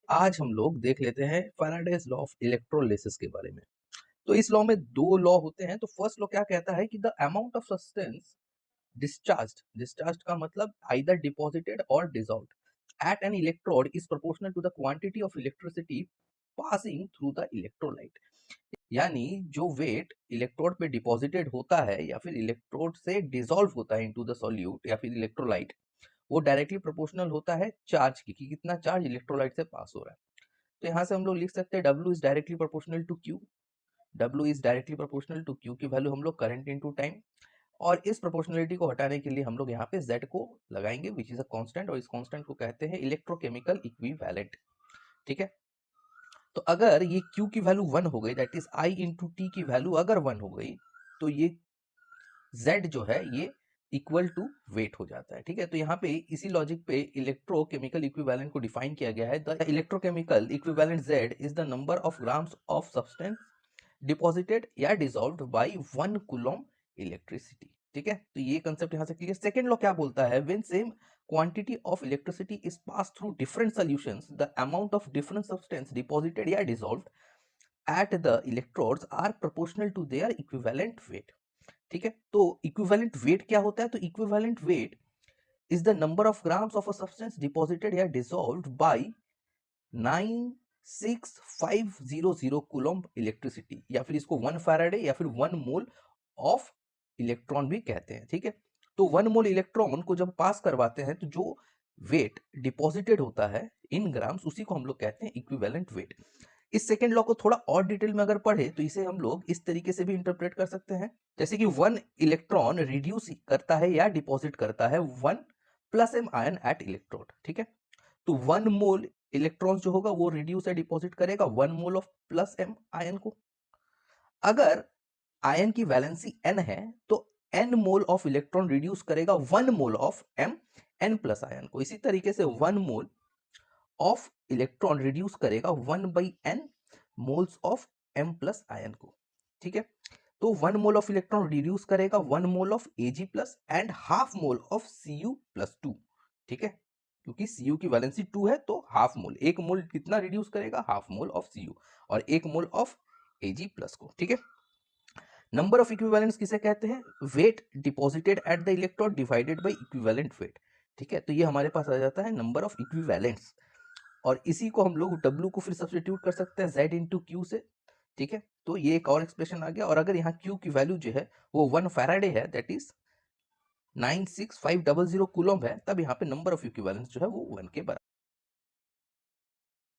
आज हम लोग देख लेते हैं फैराडेज लॉ ऑफ इलेक्ट्रोलिसिस के बारे में। तो इस लॉ में दो लॉ होते हैं। तो फर्स्ट लॉ क्या कहता है कि the amount of substance discharged का मतलब आइदर डिपॉजिटेड और dissolved at an electrode is proportional to the quantity of electricity passing through the electrolyte. यानी जो वेट इलेक्ट्रोड पे डिपॉजिटेड होता है या फिर इलेक्ट्रोड से डिसॉल्व होता है इनटू द सॉल्यूट या फिर इलेक्ट्रोलाइट, वो डायरेक्टली प्रोपोर्शनल होता है चार्ज की, कि कितना चार्ज इलेक्ट्रोलाइट से पास हो रहा है। तो यहाँ से हम लोग लिख सकते हैं W is directly proportional to Q। W is directly proportional to Q की वैल्यू हम लोग करंट इनटू टाइम, और इस प्रोपोर्शनलिटी को हटाने के लिए हम लोग यहाँ पे Z को लगाएंगे विच इज अ कांस्टेंट, और इस कांस्टेंट को कहते हैं इलेक्ट्रोकेमिकल इक्विवेलेंट। ठीक है, तो अगर ये Q की वैल्यू 1 हो गई, that is I into T की वैल्यू अगर 1 हो गई, तो ये Z जो है ये इक्वल टू वेट हो जाता है। ठीक है, तो यहाँ पे इसी लॉजिक पे इलेक्ट्रोकेमिकल इक्विवेलेंट को डिफाइन किया गया है। The electrochemical equivalent Z is the number of grams of substance deposited या डिसॉल्व्ड बाय 1 कूलम इलेक्ट्रिसिटी। ठीक है, तो ये कंसेप्ट यहाँ से क्लियर। सेकंड लॉ क्या बोलता है, when same quantity of electricity is pass through different solutions the amount of different substance deposited या dissolved at the electrodes are proportional to their equivalent weight. ठीक है, तो इक्विवेलेंट वेट क्या होता है, तो equivalent weight is the number of grams of a substance deposited या dissolved by 96500 coulomb electricity, या फिर इसको 1 फैराडे या फिर 1 मोल ऑफ इलेक्ट्रॉन भी कहते हैं। ठीक है, तो 1 मोल इलेक्ट्रॉन को जब पास करवाते हैं तो जो वेट डिपॉजिटेड होता है इन ग्राम्स, उसी को हम लोग कहते हैं इक्विवेलेंट वेट। इस सेकेंड लॉ को थोड़ा और डिटेल में अगर पढ़े तो इसे हम लोग इस तरीके से भी इंटरप्रेट कर सकते हैं, जैसे कि 1 इलेक्ट्रॉन रिड्यूस करता है या डिपॉजिट करता है 1 plus M ion at electrode. ठीक है, तो 1 मोल इलेक्ट्रॉन जो होगा वो रिड्यूस या डिपॉजिट करेगा 1 mole of plus M ion को। अगर आयन की वैलेंसी n है तो n mole of electron reduce करेगा 1 mole of m n plus ion को। इसी तरीके से 1 मोल ऑफ इलेक्ट्रॉन रिड्यूस करेगा 1/n moles of m plus ion को। ठीक है, तो 1 मोल ऑफ इलेक्ट्रॉन रिड्यूस करेगा 1 mole of Ag plus and half mole of Cu plus 2। ठीक है, क्योंकि Cu की वैलेंसी 2 है तो हाफ मोल, एक मोल कितना रिड्यूस करेगा, हाफ मोल ऑफ Cu, और एक मोल ऑफ Ag प्लस को। ठीक है, नंबर ऑफ इक्विवेलेंट्स किसे कहते हैं, weight deposited at the electrode divided by equivalent weight. ठीक है, तो ये हमारे पास आ जाता है नंबर ऑफ इक्विवेलेंट्स, और इसी को हम लोग W को फिर सब्स्टिट्यूट कर सकते हैं Z इंटू Q से। ठीक है, तो ये एक और एक्सप्रेशन आ गया, और अगर यहाँ Q की वैल्यू जो है वो 1 फैराडे है, दैट इज 96500 कूलम है, तब यहाँ पे नंबर ऑफ इक्विवेलेंट्स जो है वो 1 के बराबर